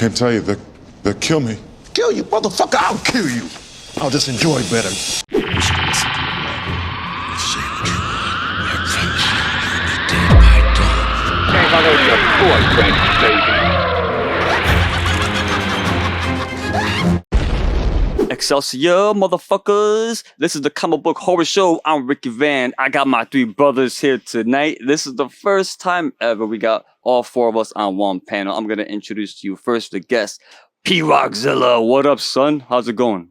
can't tell you. They'll kill me. Kill you, motherfucker, I'll kill you. I'll just enjoy it better. Excelsior, motherfuckers! This is the comic book horror show. I'm Ricky Van. I got my three brothers here tonight. This is the first time ever we got all four of us on one panel. I'm gonna introduce to you first the guest, PRockzilla. What up, son? How's it going?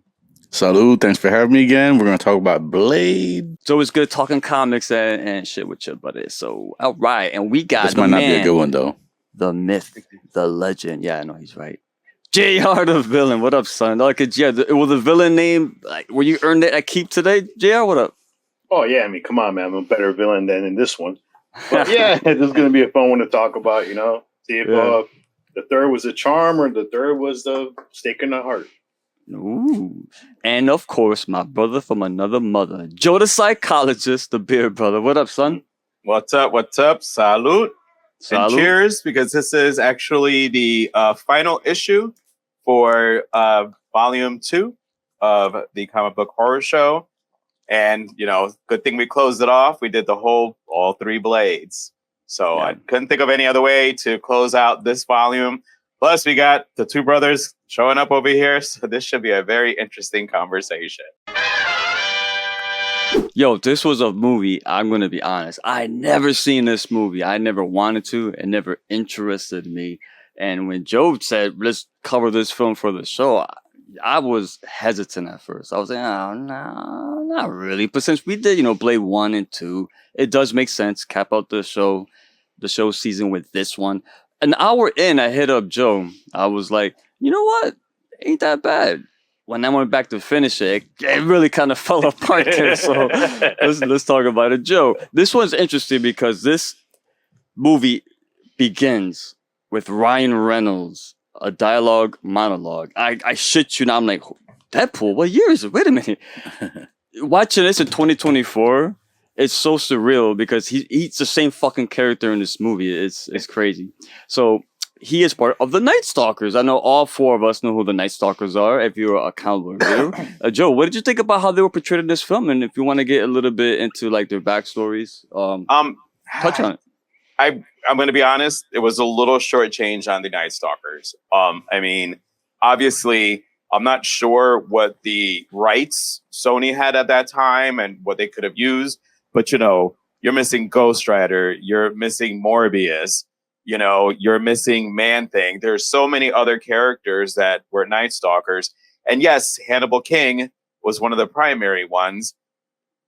Salud, thanks for having me again. We're gonna talk about Blade. It's always good talking comics and shit with you, buddy. So, all right, and we got This might not be a good one though. The myth, the legend. Yeah, I know he's right. JR the villain. What up, son? Like, yeah, was the villain name, like, were you earned it at Keep today? JR, what up? Oh, yeah. I mean, come on, man. I'm a better villain than in this one. But yeah, this is going to be a fun one to talk about, you know. See if the third was a charm or the third was the stake in the heart. Ooh. And of course, my brother from another mother, Joe the psychologist, the beer brother. What up, son? What's up? What's up? Salute. Salud. And cheers, because this is actually the final issue for volume 2 of the comic book horror show. And, you know, good thing we closed it off. We did all three Blades. So Yeah. I couldn't think of any other way to close out this volume. Plus, we got the two brothers showing up over here. So this should be a very interesting conversation. Yo, this was a movie, I'm going to be honest. I never seen this movie. I never wanted to. It never interested me. And when Joe said, let's cover this film for the show, I was hesitant at first. I was like, oh, no, not really. But since we did, Blade 1 and 2, it does make sense. Cap out the show season with this one. An hour in, I hit up Joe. I was like, you know what? Ain't that bad. When I went back to finish it, it really kind of fell apart there. So let's talk about it. Joe, this one's interesting because this movie begins with Ryan Reynolds, a dialogue monologue. I shit you not. I'm like, Deadpool? What year is it? Wait a minute. Watching this in 2024, it's so surreal because he's the same fucking character in this movie. It's crazy. So he is part of the Nightstalkers. I know all four of us know who the Nightstalkers are if you're a comic book reader. Joe, what did you think about how they were portrayed in this film? And if you want to get a little bit into like their backstories, touch on it. I'm going to be honest. It was a little shortchanged on the Nightstalkers. I mean, obviously, I'm not sure what the rights Sony had at that time and what they could have used. But, you're missing Ghost Rider. You're missing Morbius. You're missing Man-Thing. There's so many other characters that were Nightstalkers. And yes, Hannibal King was one of the primary ones.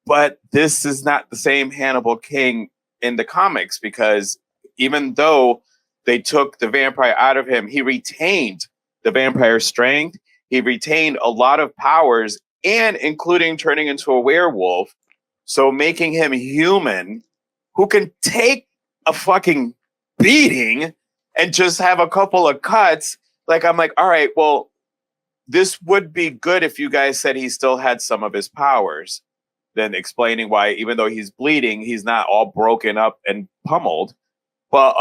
But this is not the same Hannibal King in the comics, because even though they took the vampire out of him, he retained the vampire strength. He retained a lot of powers, and including turning into a werewolf. So making him human, who can take a fucking beating and just have a couple of cuts. Like, I'm like, all right, well, this would be good if you guys said he still had some of his powers. Then explaining why, even though he's bleeding, he's not all broken up and pummeled. But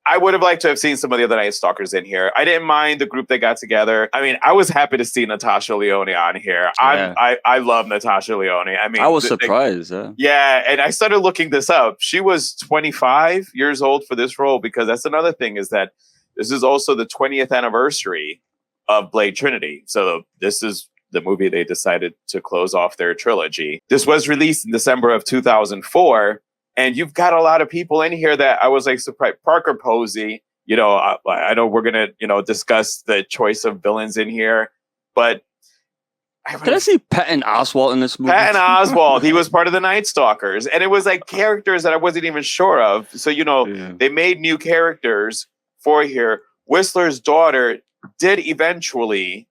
I would have liked to have seen some of the other Nightstalkers in here. I didn't mind the group that got together. I mean, I was happy to see Natasha Lyonne on here. I love Natasha Lyonne. I mean, I was surprised. Yeah, and I started looking this up. She was 25 years old for this role, because that's another thing, is that this is also the 20th anniversary of Blade Trinity. So this is the movie they decided to close off their trilogy. This was released in December of 2004. And you've got a lot of people in here that I was like surprised. Parker Posey, I know we're going to, discuss the choice of villains in here, but Did I see Patton Oswalt in this movie? Patton Oswalt, he was part of the Nightstalkers. And it was like characters that I wasn't even sure of. So, They made new characters for here. Whistler's daughter did eventually,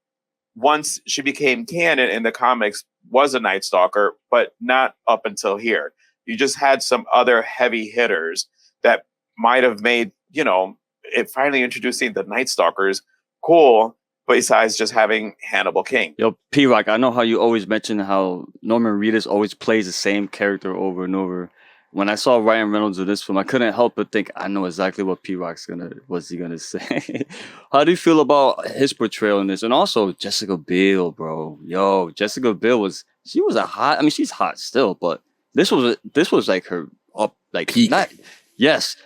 once she became canon in the comics, was a Nightstalker, but not up until here. You just had some other heavy hitters that might have made, it finally introducing the Nightstalkers cool, besides just having Hannibal King. Yo, PRock, I know how you always mention how Norman Reedus always plays the same character over and over. when I saw Ryan Reynolds in this film, I couldn't help but think I know exactly what PRock's gonna say. How do you feel about his portrayal in this? And also Jessica Biel, bro. Yo, Jessica Biel she was a hot. I mean, she's hot still, but this was like her up like peak. Yes.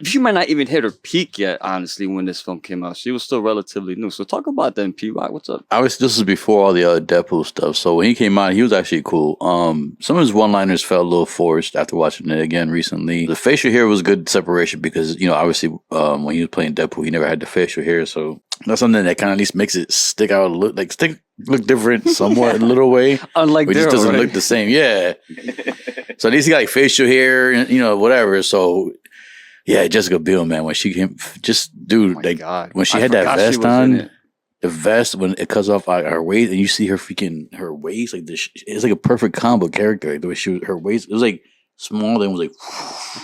She might not even hit her peak yet, honestly, when this film came out. She was still relatively new. So talk about that, PRock. What's up? This was before all the other Deadpool stuff. So when he came out, he was actually cool. Some of his one-liners felt a little forced after watching it again recently. The facial hair was good separation because, obviously, when he was playing Deadpool, he never had the facial hair. So that's something that kind of at least makes it stick out a little, look different somewhat in a little way. Unlike it just doesn't look the same. Yeah. So at least he got like facial hair and, whatever. So yeah, Jessica Biel, man, when she came, God. When she had that vest on, the vest, when it cuts off her waist and you see her waist, like this, it's like a perfect combo character. Like the way her waist, it was like small, then it was like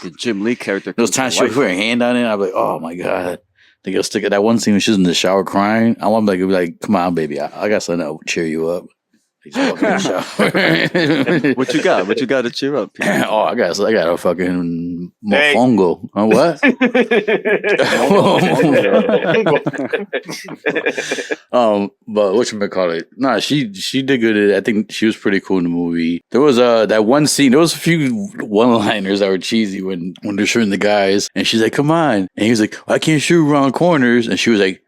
the Jim Lee character. Those times she would put her hand on it, I'd be like, oh my God. They go stick at that one scene when she's in the shower crying. I want to be like, come on, baby, I got something that will cheer you up. He's walking in the shower. What you got? What you got to cheer up? Oh, I got a fucking mofongo. What? But whatchamacallit? Nah, she did good. I think she was pretty cool in the movie. There was that one scene. There was a few one-liners that were cheesy when they're shooting the guys, and she's like, "Come on," and he was like, "I can't shoot around corners," and she was like,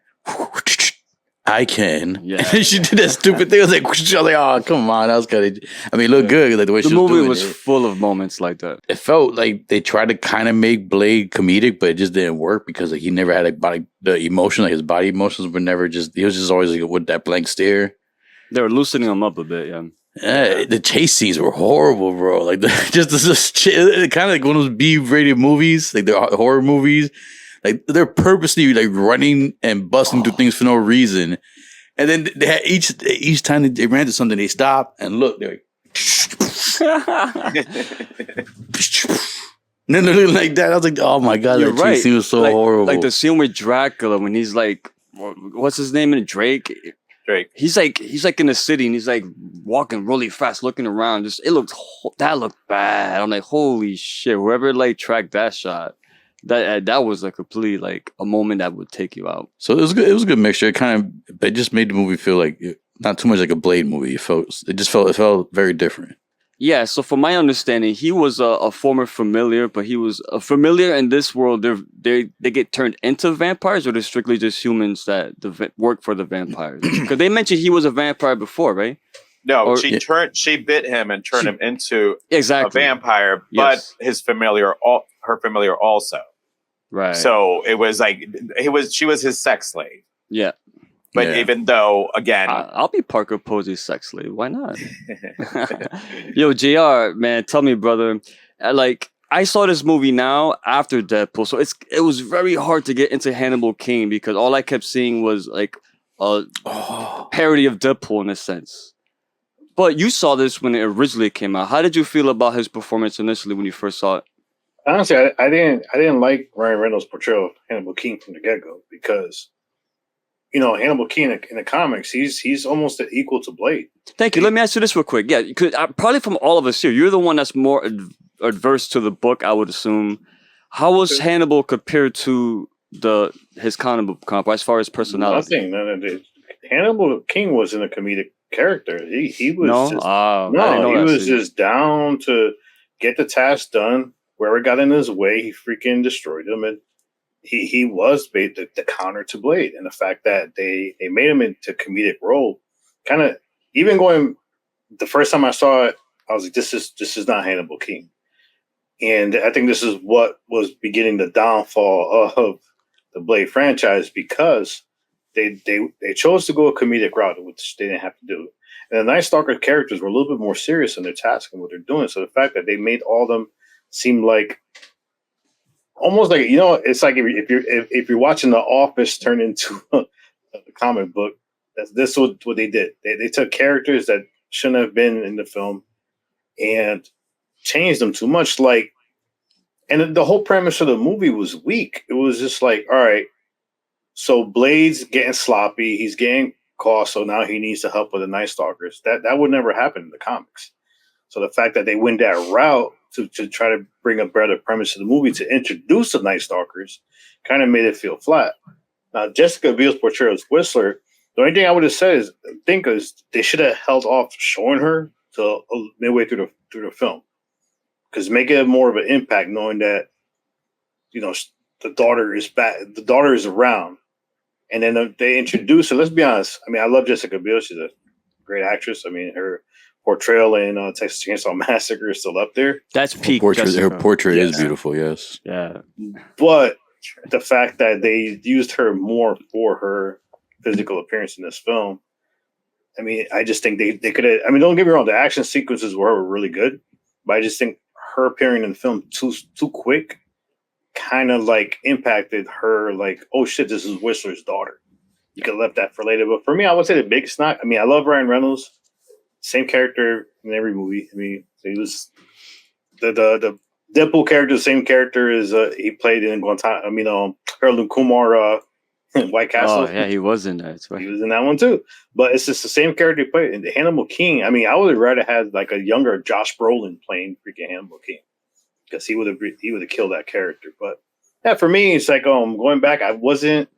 I can. Yeah. She did that stupid thing. I was like, oh, come on. That was kind of, it looked good. Like the way she was doing it. The movie was full of moments like that. It felt like they tried to kind of make Blade comedic, but it just didn't work because he never had the emotion, his body emotions were never he was just always like with that blank stare. They were loosening him up a bit, yeah. Yeah, the chase scenes were horrible, bro. Like just kind of like one of those B-rated movies, like the horror movies. Like they're purposely like running and busting through things for no reason, and then they had each time they ran to something, they stopped and looked. They're like, and then they're looking like that. I was like, oh my God, you're that right. Scene was so horrible. Like the scene with Dracula when he's like, what's his name in Drake? He's like in the city and he's like walking really fast, looking around. That looked bad. I'm like, holy shit! Whoever like tracked that shot. That was a complete a moment that would take you out. So it was good. It was a good mixture. It just made the movie feel like not too much like a Blade movie. It felt very different. Yeah. So from my understanding, he was a former familiar, but he was a familiar in this world. They get turned into vampires, or they're strictly just humans that work for the vampires. Because they mentioned he was a vampire before, right? No, she bit him and turned him into a vampire, but her familiar also. Right. So it was like she was his sex slave. Yeah. But even though, again, I'll be Parker Posey's sex slave. Why not? Yo, JR, man, tell me, brother. I saw this movie now after Deadpool, so it was very hard to get into Hannibal King because all I kept seeing was like a parody of Deadpool in a sense. But you saw this when it originally came out. How did you feel about his performance initially when you first saw it? Honestly, I didn't like Ryan Reynolds' portrayal of Hannibal King from the get-go because, Hannibal King in the comics, he's almost equal to Blade. Thank you. Let me ask you this real quick. Yeah, probably from all of us here, you're the one that's more adverse to the book, I would assume. How was Hannibal compared to his comic as far as personality? Nothing. Hannibal King wasn't a comedic character. He was just down to get the task done. Wherever it got in his way, he freaking destroyed him, and he was the counter to Blade. And the fact that they made him into a comedic role, kind of even going the first time I saw it, I was like, this is not Hannibal King. And I think this is what was beginning the downfall of the Blade franchise because they chose to go a comedic route, which they didn't have to do. And the Nightstalker characters were a little bit more serious in their task and what they're doing. So the fact that they made all of them seem like almost like it's like if you're watching The Office turn into a comic book, this was what they did. They took characters that shouldn't have been in the film and changed them too much. And the whole premise of the movie was weak. It was just like, all right, so Blade's getting sloppy, he's getting caught, so now he needs to help with the Nightstalkers. That would never happen in the comics. So the fact that they went that route to try to bring a better premise to the movie to introduce the Nightstalkers, kind of made it feel flat. Now, Jessica Biel's portrayal as Whistler, the only thing I would have said is they should have held off showing her till midway through the film, because make it more of an impact knowing that the daughter is back, the daughter is around, and then they introduce her. Let's be honest. I mean, I love Jessica Biel. She's a great actress. I mean, her portrayal in Texas Chainsaw Massacre is still up there. That's peak. Her portrait is beautiful. Yes. Yeah. But the fact that they used her more for her physical appearance in this film, I mean, I just think they could have. I mean, don't get me wrong, the action sequences were really good, but I just think her appearing in the film too quick kind of like impacted her. Like, oh shit, this is Whistler's daughter. You could have left that for later. But for me, I would say the biggest knock. I mean, I love Ryan Reynolds, same character in every movie. I mean, he was the Deadpool character, the same character as he played in Guantanamo. I mean, Harold Kumar. White Castle. Oh yeah, he was in that. He was in that one too. But it's just the same character he played. And Hannibal King, I mean, I would have rather had like a younger Josh Brolin playing freaking Hannibal King, because he would have killed that character. But yeah, for me, it's like going back. I wasn't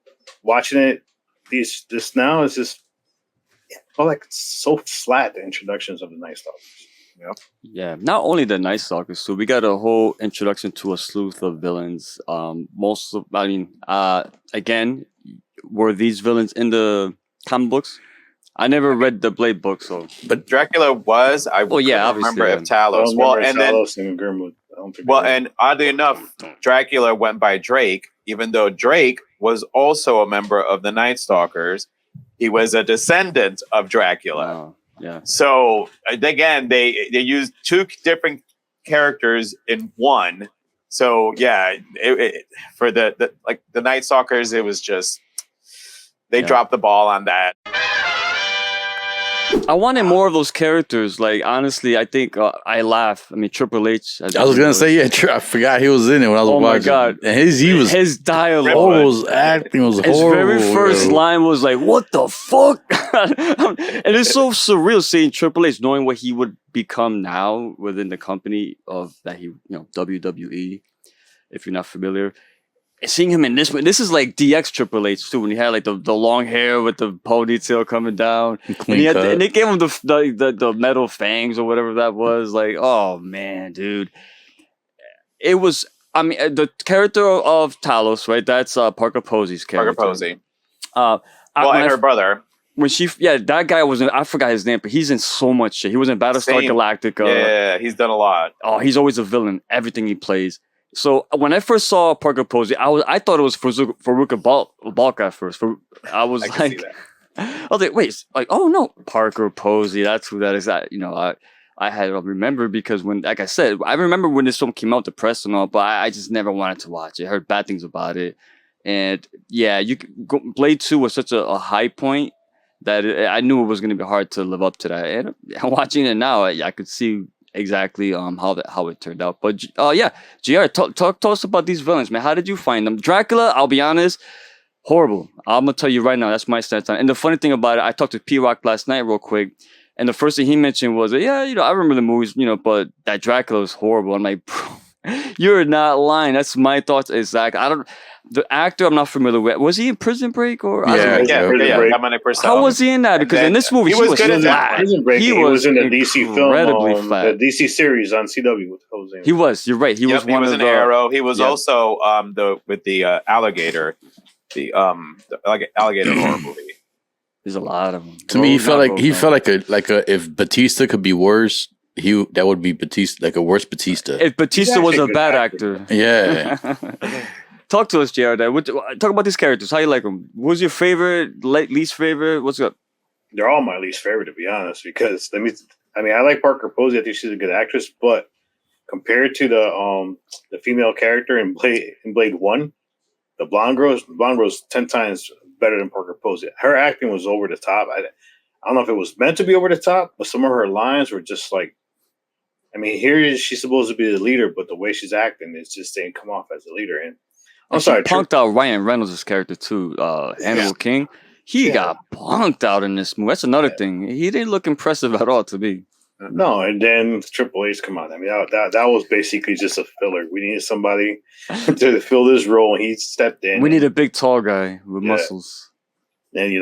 watching it. This now is just felt like so flat. The introductions of the Nightstalkers. Yeah, not only the Nightstalkers, so we got a whole introduction to a slew of villains. Again, were these villains in the comic books? I never read the Blade book, so. But Dracula was. I remember if Talos. Well, and Talos then. And oddly enough, Dracula went by Drake, even though Drake was also a member of the Nightstalkers. He was a descendant of Dracula. Oh, yeah. So again, they used two different characters in one. So yeah, for the Nightstalkers, it was just they dropped the ball on that. I wanted more of those characters. Like, honestly, I think I laugh. I mean, Triple H. I was gonna say, I forgot he was in it when I was watching. Oh my god! And his dialogue, his acting was his horrible. His very first line was like, "What the fuck?" And it's so surreal seeing Triple H, knowing what he would become now within the company of that WWE. If you're not familiar. Seeing him in this one, this is like DX Triple H too, when he had like the long hair with the ponytail coming down, and they gave him the metal fangs or whatever that was. Like, oh man, dude, it was. I mean, the character of Talos, right? That's Parker Posey's character. Parker Posey. And her brother. When that guy was in, I forgot his name, but he's in so much shit. He was in Battlestar Galactica. Yeah, he's done a lot. Oh, he's always a villain. Everything he plays. So when I first saw Parker Posey, I thought it was Faruka Balk at first. I was like, wait, like, oh no, Parker Posey, that's who that is. I had to remember because when, like I said, I remember when this film came out, the press and all, but I just never wanted to watch it. I heard bad things about it, and yeah, Blade 2 was such a high point that I knew it was going to be hard to live up to that. And watching it now, I could see exactly how it turned out. But JR, talk to us about these villains, man. How did you find them? Dracula, I'll be honest, horrible. I'm gonna tell you right now, that's my stance on it. And the funny thing about it, I talked to PRock last night real quick, and the first thing he mentioned was, I remember the movies, but that Dracula was horrible. I'm like, bro, you're not lying. That's my thoughts exactly. The actor I'm not familiar with. Was he in Prison Break or? How was he in that? Because in this movie, he was good in that. Prison Break. He was in the DC film, the DC series on CW with Jose. He was. You're right. He was one of the Arrow. He was also with the alligator, the alligator horror movie. There's a lot of them. To me, he felt like if Batista could be worse, that would be Batista, like a worse Batista. If Batista was a bad actor. Yeah. Talk to us, JR. Talk about these characters. How you like them? Who's your favorite, least favorite? What's up? They're all my least favorite, to be honest, because I like Parker Posey. I think she's a good actress, but compared to the female character in Blade 1, the blonde girl's 10 times better than Parker Posey. Her acting was over the top. I don't know if it was meant to be over the top, but some of her lines were just like, here she's supposed to be the leader, but the way she's acting, it just didn't come off as a leader. And I'm sorry, punked out Ryan Reynolds' character too. Hannibal King, he got punked out in this movie. That's another thing. He didn't look impressive at all to me. No, and then Triple H come on. I mean, that was basically just a filler. We needed somebody to fill this role, and he stepped in. We need a big, tall guy with muscles. And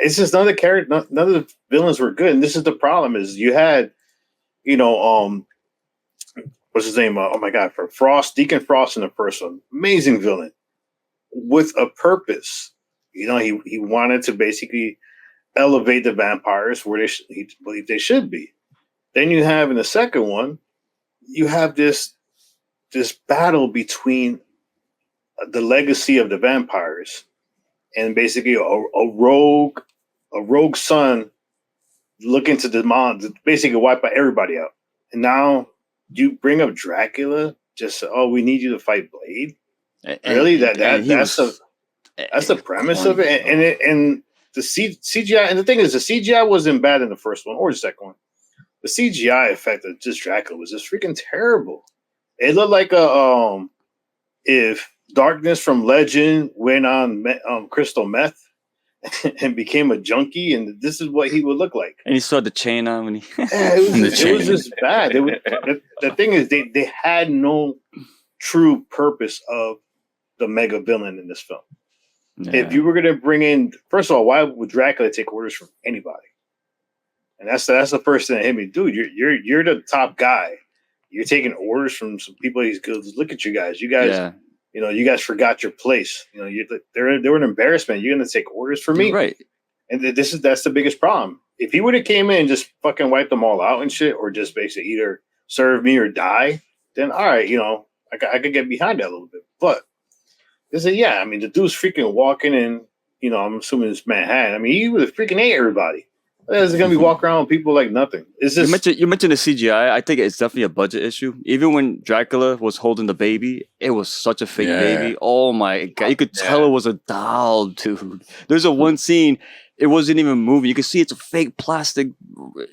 it's just none of the villains were good. And this is the problem: is you had, what's his name? Oh my God, for Frost, Deacon Frost in the first one, amazing villain with a purpose. He wanted to basically elevate the vampires where he believed they should be. Then you have in the second one, you have this battle between the legacy of the vampires and basically a rogue son looking to basically wipe out everybody out. And now you bring up Dracula, we need you to fight Blade. Really? That's the premise of it. And the CGI, and the thing is, the CGI wasn't bad in the first one or the second one. The CGI effect of just Dracula was just freaking terrible. It looked like if Darkness from Legend went on crystal meth and became a junkie, and this is what he would look like. And he saw the chain on when he. It was just bad. The thing is, they had no true purpose of the mega villain in this film. Yeah. If you were going to bring in, first of all, why would Dracula take orders from anybody? And that's the first thing that hit me, dude. You're the top guy. You're taking orders from some people. He's good. Look at you guys. You guys, you guys forgot your place. They were an embarrassment. You're going to take orders from me, right? And that's the biggest problem. If he would have came in and just fucking wiped them all out and shit, or just basically either serve me or die, then all right, I could get behind that a little bit, but. I mean, the dude's freaking walking in, I'm assuming it's Manhattan. I mean, he would have freaking ate everybody. He's going to be walking around with people like nothing. You mentioned the CGI. I think it's definitely a budget issue. Even when Dracula was holding the baby, it was such a fake baby. Oh my God. You could tell it was a doll, dude. There's one scene, it wasn't even moving. You could see it's a fake plastic,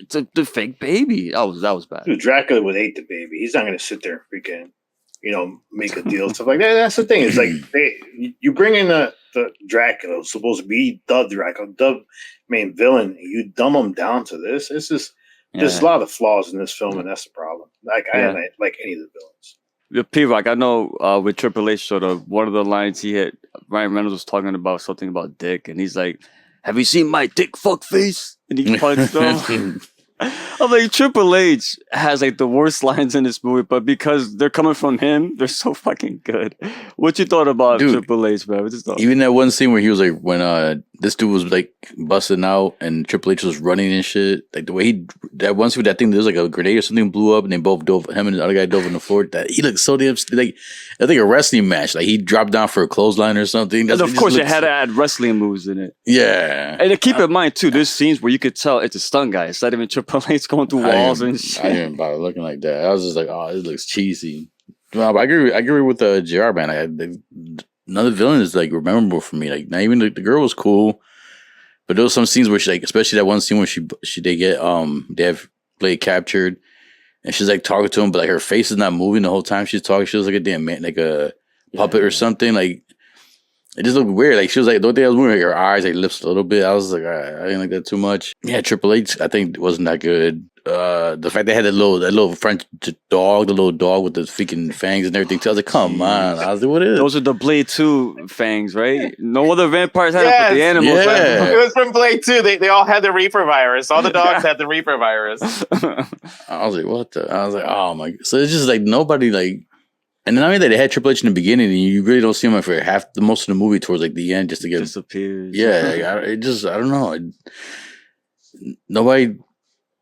it's a fake baby. That was bad. Dude, Dracula would eat the baby. He's not going to sit there and freaking... make a deal, stuff like that. That's the thing. It's like you bring in the Dracula, who's supposed to be the Dracula, the main villain, and you dumb him down to this. It's just there's a lot of flaws in this film, and that's the problem. I don't like any of the villains. The PRock, I know with Triple H, sort of one of the lines he hit, Ryan Reynolds was talking about something about dick, and he's like, "Have you seen my dick fuck face?" And he punched him. I'm like, Triple H has like the worst lines in this movie, but because they're coming from him, they're so fucking good. What you thought about Triple H, man? Even that one scene where he was like, when this dude was like busting out and Triple H was running and shit, like the way that one scene with that thing, there was like a grenade or something blew up and they both him and the other guy dove on the floor. That he looked so damn like I think a wrestling match, like he dropped down for a clothesline or something. And of course, it had to add wrestling moves in it. Yeah, and keep in mind too, there's scenes where you could tell it's a stunt guy. It's not even Triple H going through walls and shit. I didn't even bother looking like that. I was just like, oh, this looks cheesy. Well, but I agree with the JR man. None of the villain is like memorable for me. Like, not even the girl was cool, but there was some scenes where she, like, especially that one scene where they have Blade captured, and she's like talking to him, but like her face is not moving the whole time she's talking. She was like a damn man, like a puppet or something. Like, it just looked weird. Like, she was like, the only thing I was moving, like her eyes, like lips a little bit. I was like, I didn't like that too much. Yeah, Triple H, I think wasn't that good. The fact they had that little French dog, the little dog with the freaking fangs and everything. I was like, come on. I was like, what is? Those are the Blade 2 fangs, right? No other vampires had it but the animals. Yeah. It was from Blade 2. They all had the Reaper virus. All the dogs had the Reaper virus. I was like, what the? I was like, oh my. So it's just like nobody like. And then I mean that they had Triple H in the beginning, and you really don't see him for most of the movie towards like the end, just to get disappears. Yeah, I don't know. Nobody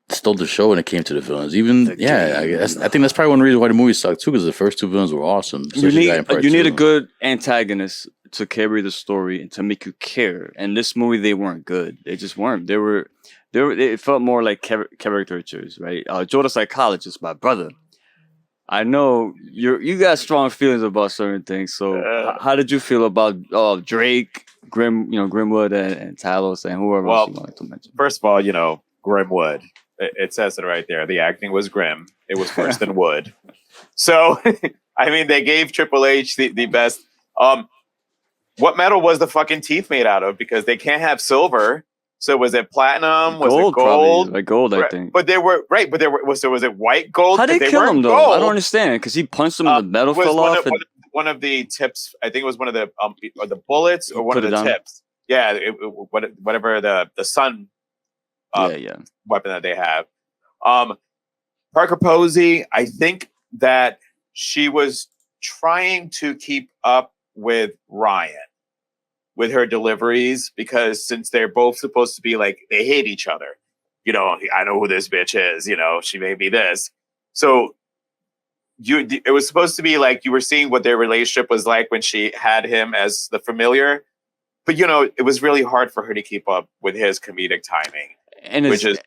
stole the show when it came to the villains. I think that's probably one reason why the movie sucked too, because the first two villains were awesome. You need a good antagonist to carry the story and to make you care. And this movie, they weren't good. They just weren't. It felt more like caricatures, right? Joe the Psychologist, my brother. I know you got strong feelings about certain things. So how did you feel about Drake, Grimwood, and Talos, and whoever else you wanted to mention? First of all, Grimwood. It says it right there. The acting was grim. It was worse than wood. So, I mean, they gave Triple H the best. What metal was the fucking teeth made out of? Because they can't have silver. So was it platinum? Was Gold, it gold? Probably. Like gold, I think. But they were right. But they were. So was it white gold? How did they kill him though? Gold. I don't understand because he punched him and the metal fell off. One of the tips. I think it was one of the or the bullets or one of the tips. Yeah, whatever the sun. Weapon that they have. Parker Posey. I think that she was trying to keep up with Ryan with her deliveries because since they're both supposed to be like they hate each other, I know who this bitch is, she made me this. So it was supposed to be like you were seeing what their relationship was like when she had him as the familiar, but it was really hard for her to keep up with his comedic timing, and which is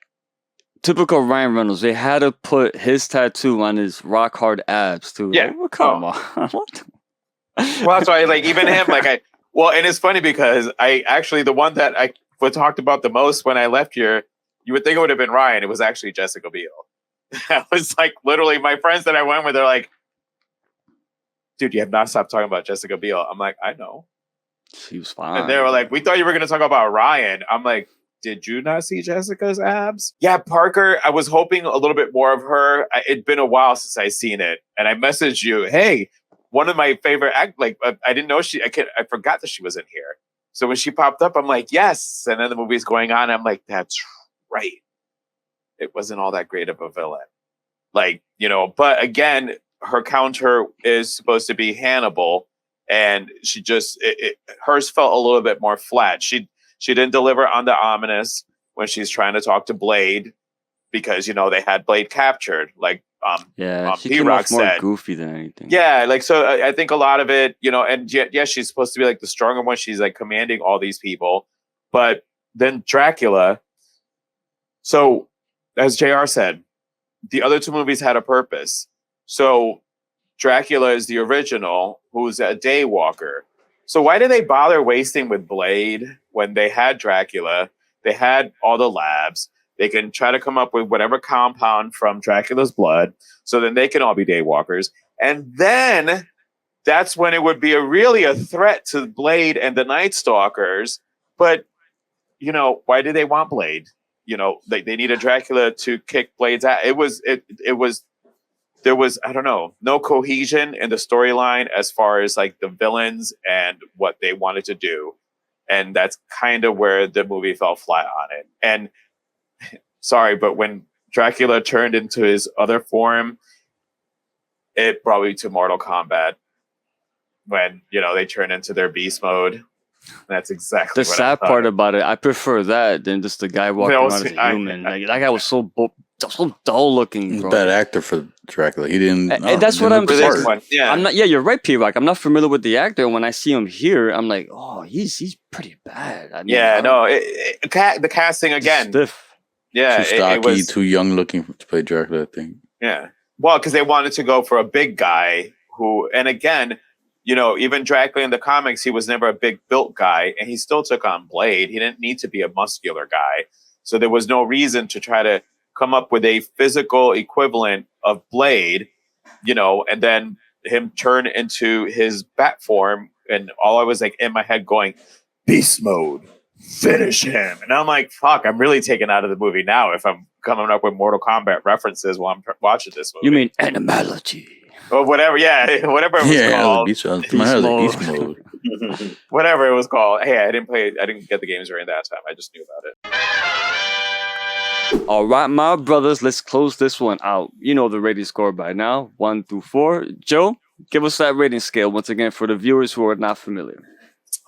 typical Ryan Reynolds. They had to put his tattoo on his rock hard abs too. Yeah, like, come on. Well, that's why even him and it's funny because I actually the one that I talked about the most when I left here, you would think it would have been Ryan. It was actually Jessica Biel. I was like, literally, my friends that I went with, they're like, "Dude, you have not stopped talking about Jessica Biel." I'm like, "I know." She was fine. And they were like, "We thought you were going to talk about Ryan." I'm like, "Did you not see Jessica's abs?" Yeah, Parker. I was hoping a little bit more of her. It'd been a while since I seen it, and I messaged you, "Hey." One of my favorite I didn't know I forgot that she was in here. So when she popped up, I'm like, yes. And then the movie's going on. I'm like, that's right. It wasn't all that great of a villain. But again, her counter is supposed to be Hannibal. And she just, hers felt a little bit more flat. She didn't deliver on the ominous when she's trying to talk to Blade because, they had Blade captured. She came off more goofy than anything. Yeah, so I think a lot of it, and she's supposed to be like the stronger one. She's like commanding all these people. But then Dracula. So as JR said, the other two movies had a purpose. So Dracula is the original, who's a day walker. So why did they bother wasting with Blade when they had Dracula? They had all the labs. They can try to come up with whatever compound from Dracula's blood, so then they can all be daywalkers. And then that's when it would be really a threat to Blade and the Nightstalkers. But, why did they want Blade? They needed Dracula to kick Blade's ass. There was, I don't know, no cohesion in the storyline as far as like the villains and what they wanted to do. And that's kind of where the movie fell flat on it. And sorry, but when Dracula turned into his other form, it brought me to Mortal Kombat. When, they turn into their beast mode. That's exactly the sad part about it. I prefer that than just the guy walking around as a human. That guy was so dull looking, bro. Bad actor for Dracula. He didn't. And that's what I'm saying. Yeah. I'm not. Yeah, you're right, PRock. I'm not familiar with the actor. When I see him here, I'm like, oh, he's pretty bad. The casting again. Stiff. Yeah, too stocky, too young looking to play Dracula, I think. Yeah. Well, because they wanted to go for a big guy who, and again, even Dracula in the comics, he was never a big built guy, and he still took on Blade. He didn't need to be a muscular guy. So there was no reason to try to come up with a physical equivalent of Blade, and then him turn into his bat form. And all I was like in my head going, beast mode. Finish him. And I'm like, fuck, I'm really taken out of the movie now if I'm coming up with Mortal Kombat references while I'm watching this movie. You mean animality? Or whatever, whatever it was called. Beast mode. Whatever it was called. Hey, I didn't get the games right that time. I just knew about it. All right, my brothers, let's close this one out. You know the rating score by now, 1 through 4. Joe, give us that rating scale once again for the viewers who are not familiar.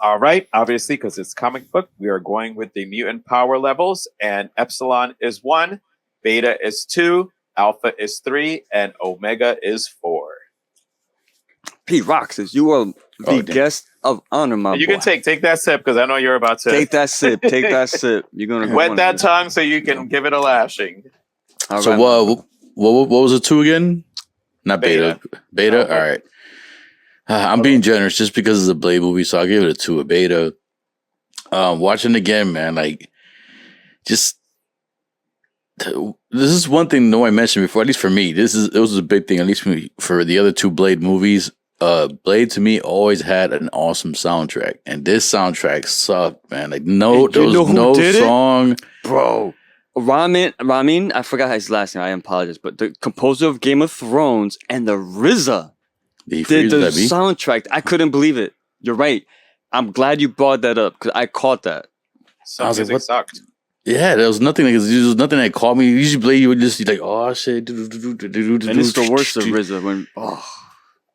All right. Obviously, because it's comic book, we are going with the mutant power levels, and Epsilon is 1, Beta is 2, Alpha is 3, and Omega is 4. PRock, says you are the guest of honor, my boy. You can take that sip because I know you're about to take that sip. Take that sip. You're gonna wet that tongue so you can give it a lashing. All so right, what was it 2 again? Not Beta. Beta. All right. I'm being generous just because it's a Blade movie, so I'll give it a 2. A Beta. Watching again, man, this is one thing no one mentioned before. At least for me, it was a big thing. At least for the other 2 Blade movies. Blade to me always had an awesome soundtrack, and this soundtrack sucked, man. Like there was no song, bro. Ramin, I forgot his last name. I apologize, but the composer of Game of Thrones and the RZA did the soundtrack. I couldn't believe it. You're right. I'm glad you brought that up because I caught that. I was like, what sucked? Yeah, there was nothing. There was nothing that caught me. Usually, Blade, you would just be like, "Oh shit!" And it's the worst of RZA when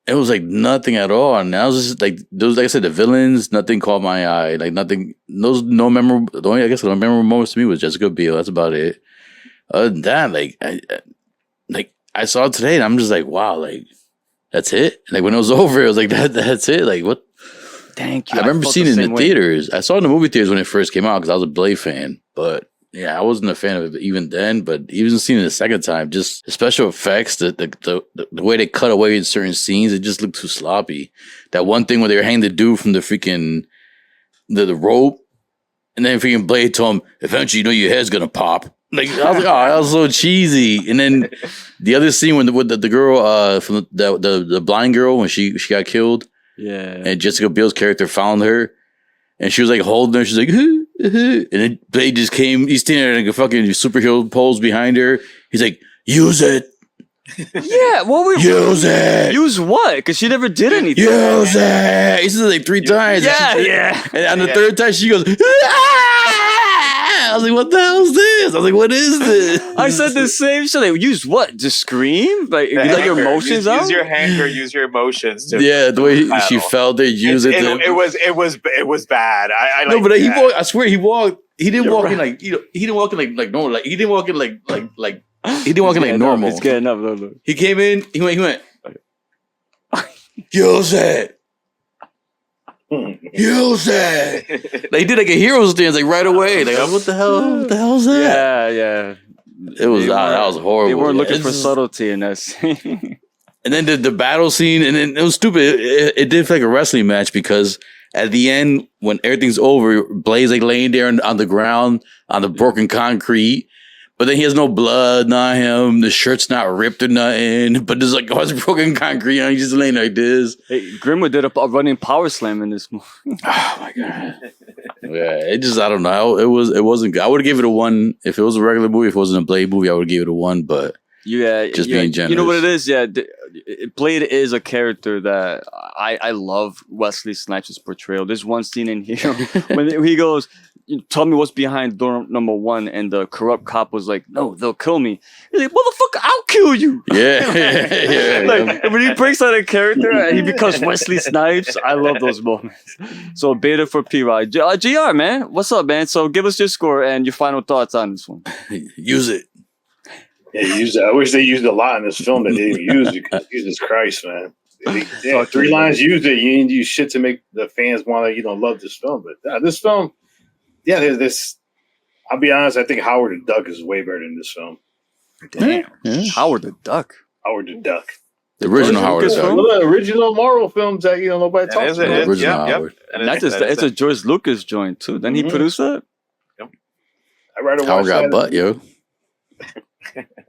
it was like nothing at all. And I was just like, those, like I said, the villains, nothing caught my eye. Like nothing. Those no memorable. The only the memorable moments to me was Jessica Biel. That's about it. Other than that, I saw it today, and I'm just like, wow, like that's it. Like when it was over, it was like that's it. Like what? Thank you. I remember seeing it in the theaters. I saw it in the movie theaters when it first came out because I was a Blade fan. But yeah, I wasn't a fan of it even then. But even seeing it the second time, just the special effects, the way they cut away in certain scenes, it just looked too sloppy. That one thing where they were hanging the dude from the freaking the rope, and then freaking Blade told him, "Eventually, you know your head's gonna pop." Like I was like, oh, that was so cheesy. And then the other scene when the girl from the blind girl when she got killed. Yeah. And Jessica Biel's character found her, and she was like holding her. She's like, and then Blade just came. He's standing there like a fucking superhero pose behind her. He's like, use it. Yeah, use it. Use what? Because she never did anything. Use it. He said it like 3 times. Yeah. And on the third time, she goes, I was like, what the hell is this? I was like, what is this? I said the same shit. Like, use what? Just scream? Like, you let your emotions out? Use your anger, use your emotions. The way she felt it, use it. It was bad. I no, but he walked. I swear he walked. He didn't walk in like he didn't walk in like normal. Like he didn't walk in like he didn't walk in like normal. It's getting up. Look. He came in. He went. Use it. Use it. Like he did like a hero stance like right away. Like what the hell? What the hell is that? Yeah. It was that was horrible. They weren't looking for subtlety in that scene. And then the battle scene, and then it was stupid. It did feel like a wrestling match because at the end, when everything's over, Blade's like laying there on the ground on the broken concrete. But then he has no blood, not him. The shirt's not ripped or nothing. But there's like all this broken concrete, and he's just laying like this. Hey, Grimwood did a running power slam in this movie. Oh my god! Yeah, I don't know. It wasn't good. I would have given it a 1 if it was a regular movie. If it wasn't a Blade movie, I would give it a 1. But just being generous. You know what it is? Yeah, Blade is a character that I love. Wesley Snipes' portrayal. There's one scene in here when he goes, "Tell me what's behind door number 1," and the corrupt cop was like, "No, they'll kill me." He's like, "Motherfucker, I'll kill you." Yeah. Like when he breaks out a character and he becomes Wesley Snipes, I love those moments. So beta for PRock. JR, man, what's up, man? So give us your score and your final thoughts on this one. Use it. Yeah, use it. I wish they used a lot in this film that they didn't use because Jesus Christ, man. 3 lines used it. You didn't use shit to make the fans want to, love this film. But this film, yeah, there's this. I'll be honest. I think Howard the Duck is way better than this film. Damn, Howard the Duck. Howard the Duck. The original Howard the Duck. One of the original Marvel films that nobody talks about. The original Howard. And it's a George Lucas joint too. Then he produced that. Yep. I rather watch Howard got that. butt, yo.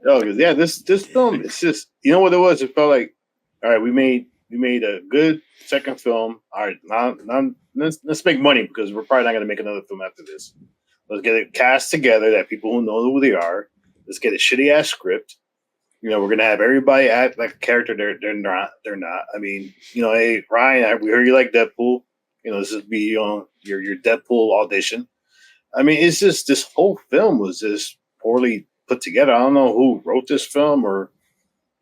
Yeah, this film, it's just, you know what it was? It felt like, all right, we made a good second film. All right, now let's make money because we're probably not going to make another film after this. Let's get it cast together that people who know who they are. Let's get a shitty ass script. We're going to have everybody act like a character they're not. I mean, hey Ryan, we heard you like Deadpool. This is be your Deadpool audition. I mean, it's just this whole film was just poorly put together. I don't know who wrote this film, or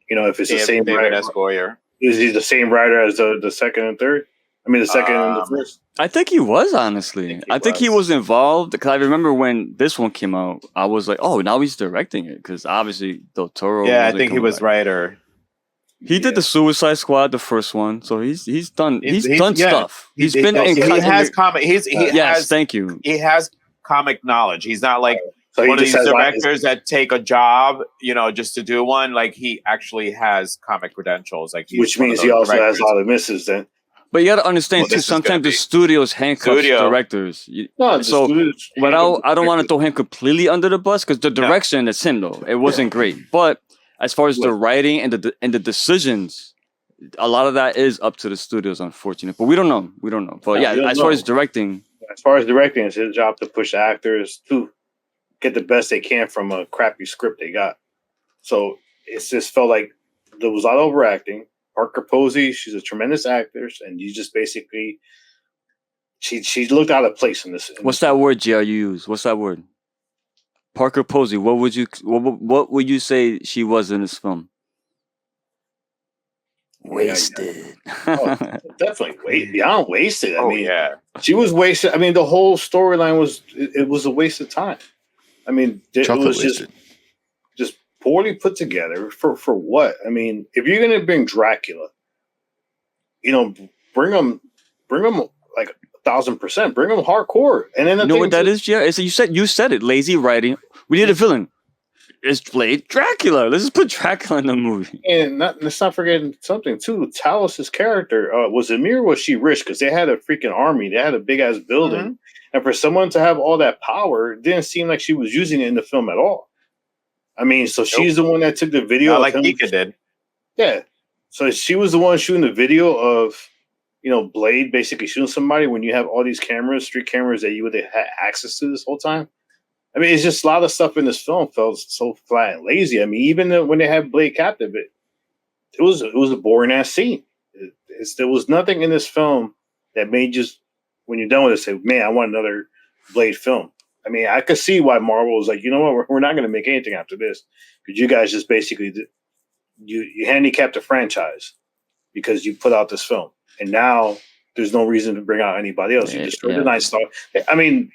if it's the same writer. Is he the same writer as the second and third? I mean, the second and the first. I think he was, honestly. I think he was involved because I remember when this one came out, I was like, "Oh, now he's directing it," because obviously Del Toro. Yeah, I think he was writer. He did the Suicide Squad, the first one, so he's done stuff. He has comic. Yes, thank you. He has comic knowledge. He's not like one of these directors that take a job, just to do one. Like he actually has comic credentials. Like which means he also has a lot of misses then. But you got to understand too. Sometimes the studios handcuff directors. I don't want to throw him completely under the bus because the direction is him though. It wasn't great, but as far as the writing and the decisions, a lot of that is up to the studios, unfortunately. But we don't know. But as far as directing, it's his job to push actors to get the best they can from a crappy script they got. So it's just felt like there was a lot of overacting. Parker Posey, she's a tremendous actress, and you just basically she looked out of place in this. What's that word, JR, you use? What's that word? Parker Posey. What would you say she was in this film? Wasted. Definitely beyond wasted. I mean, yeah, she was wasted. I mean, the whole storyline was a waste of time. I mean, it was just poorly put together for what? I mean, if you're gonna bring Dracula, bring him like 1,000%. Bring him hardcore. And then you know what that is, yeah? You said it. Lazy writing. We need a villain. It's played Dracula. Let's just put Dracula in the movie. And let's not forget something too. Talos' character was Amir. Was she rich? Because they had a freaking army. They had a big ass building. Mm-hmm. And for someone to have all that power, it didn't seem like she was using it in the film at all. I mean, so she's the one that took the video. Not like Nika did. Yeah. So she was the one shooting the video of, Blade basically shooting somebody when you have all these cameras, street cameras that you would have had access to this whole time. I mean, it's just a lot of stuff in this film felt so flat and lazy. I mean, even when they had Blade captive, it was a boring ass scene. There was nothing in this film that made you, when you're done with it, say, man, I want another Blade film. I mean, I could see why Marvel was like, you know what, we're not going to make anything after this because you guys just basically you handicapped the franchise because you put out this film, and now there's no reason to bring out anybody else. You destroyed the Nightstalker. I mean,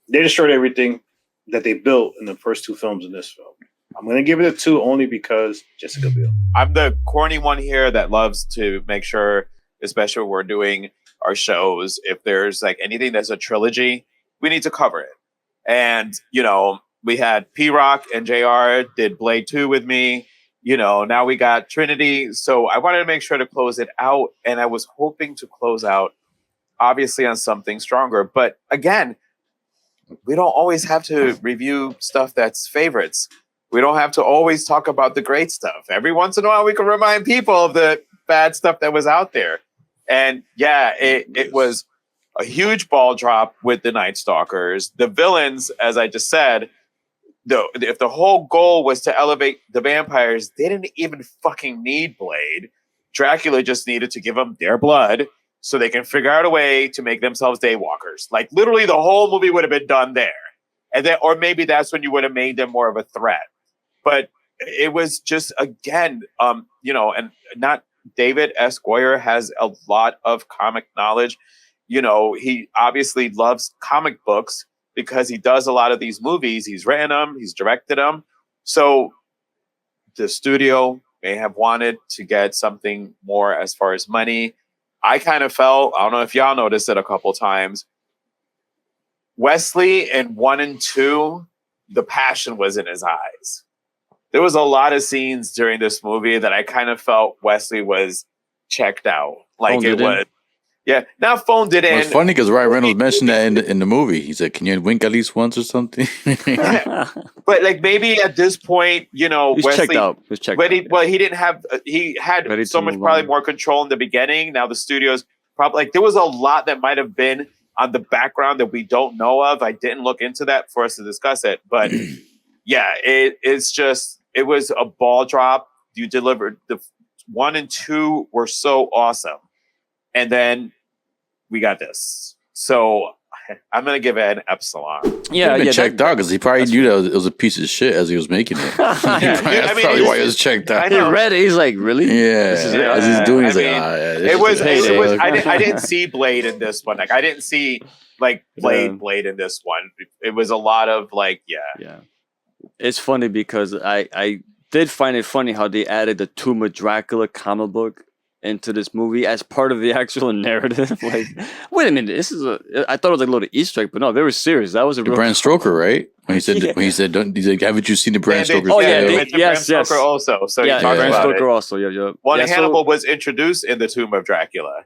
they destroyed everything that they built in the first two films in this film. I'm going to give it a 2 only because Jessica Biel. I'm the corny one here that loves to make sure, especially when we're doing our shows, if there's like anything that's a trilogy, we need to cover it. And, we had PRock and JR did Blade 2 with me. Now we got Trinity. So I wanted to make sure to close it out. And I was hoping to close out, obviously, on something stronger. But again, we don't always have to review stuff that's favorites. We don't have to always talk about the great stuff. Every once in a while, we can remind people of the bad stuff that was out there. And it was a huge ball drop with the Nightstalkers. The villains, as I just said, if the whole goal was to elevate the vampires, they didn't even fucking need Blade. Dracula just needed to give them their blood so they can figure out a way to make themselves daywalkers. Like literally the whole movie would have been done there. And then, or maybe that's when you would have made them more of a threat. But it was just, again, and not David S. Goyer has a lot of comic knowledge. He obviously loves comic books because he does a lot of these movies. He's written them, he's directed them. So the studio may have wanted to get something more as far as money. I kind of felt, I don't know if y'all noticed it a couple times, Wesley in 1 and 2, the passion was in his eyes. There was a lot of scenes during this movie that I kind of felt Wesley was checked out. Like it was. Yeah, now phoned it in. It's funny because Ryan Reynolds mentioned that in the movie. He said, "Can you wink at least once or something?" But like maybe at this point, he's Wesley checked out. He didn't have. He had so much probably more control in the beginning. Now the studio's probably like there was a lot that might have been on the background that we don't know of. I didn't look into that for us to discuss it, but yeah, it's just it was a ball drop. You delivered the 1 and 2 were so awesome, and then we got this. So I'm gonna give it an epsilon. Yeah, checked out because he probably knew that it was a piece of shit as he was making it. That's probably why he was checked out. He read it. He's like, really? Yeah. As he's doing, he's it was. I didn't see Blade in this one. Like I didn't see like Blade in this one. It was a lot of like, yeah. It's funny because I did find it funny how they added the Tomb of Dracula comic book into this movie as part of the actual narrative. Like, wait a minute, I thought it was like a little Easter egg, but no, they were serious. That was a real Bram Stoker, right? When he said, he's like, haven't you seen the Bram Stoker? Yes. Bram Stoker also. So yeah, Bram Stoker also. Yeah. Hannibal was introduced in the Tomb of Dracula.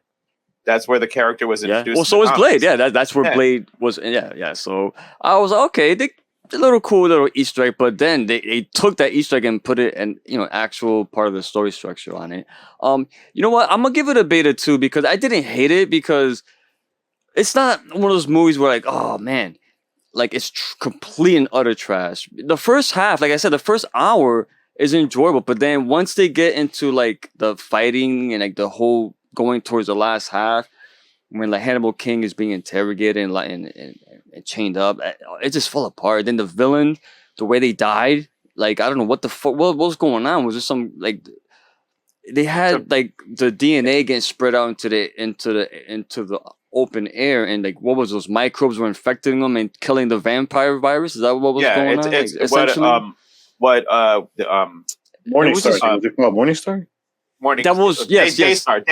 That's where the character was introduced. Well, so was Blade. Yeah, that's where Blade was. Yeah. So I was like, okay, a little cool little Easter egg, but then they took that Easter egg and put it in, actual part of the story structure on it. You know what? I'm gonna give it a beta 2 because I didn't hate it because it's not one of those movies where like, oh man, like it's complete and utter trash. The first half, like I said, the first hour is enjoyable, but then once they get into like the fighting and like the whole going towards the last half, when like Hannibal King is being interrogated and chained up, it just fell apart. Then the villain, the way they died, like I don't know what the fuck, what was going on? Was there some like they had like the DNA getting spread out into the open air, and like what was those microbes were infecting them and killing the vampire virus? Is that what was going on? It's essentially? Morningstar. Was it called Morningstar? Morning. That was Daystar.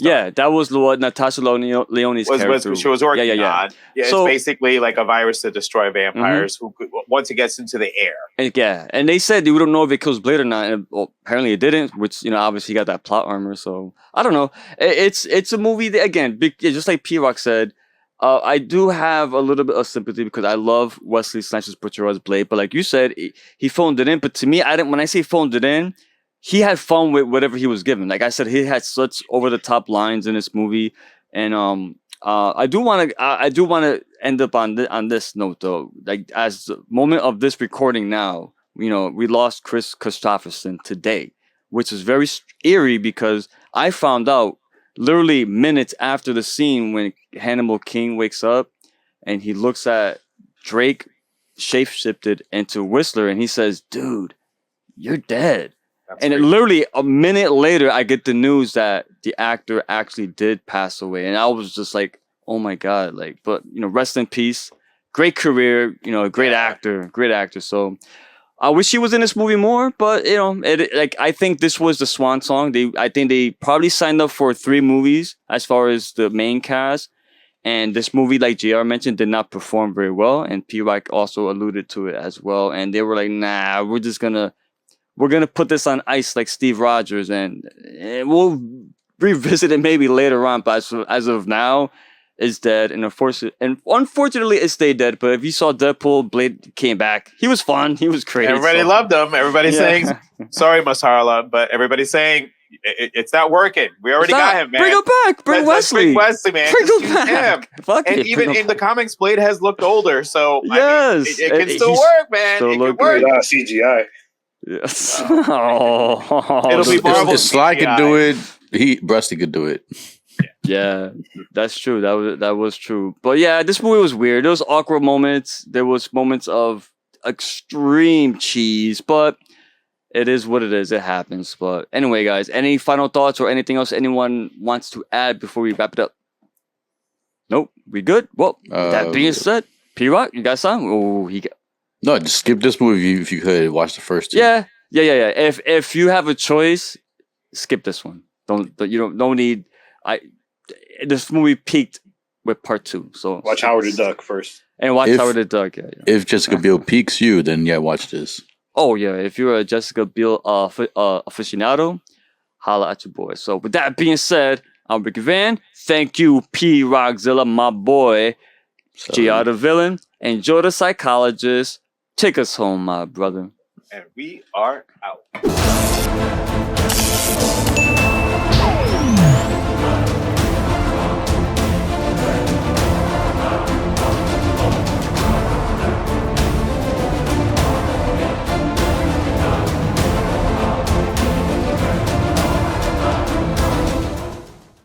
Yeah, that was what Natasha Leone's character. She was working on. Yeah, so, it's basically like a virus to destroy vampires who once it gets into the air. And they said we don't know if it kills Blade or not. And apparently it didn't. Which obviously got that plot armor. So I don't know. It's a movie that, again, just like PRock said. I do have a little bit of sympathy because I love Wesley Snipes' portrayal as Blade. But like you said, he phoned it in. But to me, when I say phoned it in, he had fun with whatever he was given. Like I said, he had such over the top lines in this movie, and I do want to end up on this note though. Like as the moment of this recording now, we lost Chris Christopherson today, which is very eerie because I found out literally minutes after the scene when Hannibal King wakes up and he looks at Drake shape-shifted into Whistler and he says, "Dude, you're dead." And literally a minute later, I get the news that the actor actually did pass away. And I was just like, oh my God. Like, but, rest in peace. Great career, great actor. So I wish he was in this movie more, but, I think this was the swan song. I think they probably signed up for 3 movies as far as the main cast. And this movie, like JR mentioned, did not perform very well. And PRock also alluded to it as well. And they were like, nah, we're going to put this on ice like Steve Rogers, and we'll revisit it maybe later on. But as of now, it's dead. And unfortunately, it stayed dead. But if you saw Deadpool, Blade came back. He was fun. He was great. Everybody loved him. Everybody's saying, sorry, Masarala, but everybody's saying, it's not working. We already got him, man. Bring him back. Bring Wesley. Bring Wesley, man. Bring him back. And even in the comics, Blade has looked older. So yes, it can still work, man. It can work. CGI. Yes. It'll be Marvel. If Sly could do it, Rusty could do it. Yeah, that's true. That was true. But yeah, this movie was weird. There was awkward moments. There was moments of extreme cheese, but it is what it is. It happens. But anyway, guys, any final thoughts or anything else anyone wants to add before we wrap it up? Nope, we good. Well, that being said, PRock, you got some? Oh, No, just skip this movie if you could. Watch the first 2. Yeah. If you have a choice, skip this one. Don't need. This movie peaked with part 2. So watch Howard the Duck first. And watch Howard the Duck. Yeah. If Jessica Biel piques you, then watch this. Oh yeah, if you're a Jessica Biel aficionado, holla at your boy. So with that being said, I'm Ricky Van. Thank you, PRockzilla, my boy. JR the villain. And Joe the psychologist. Take us home, my brother. And we are out.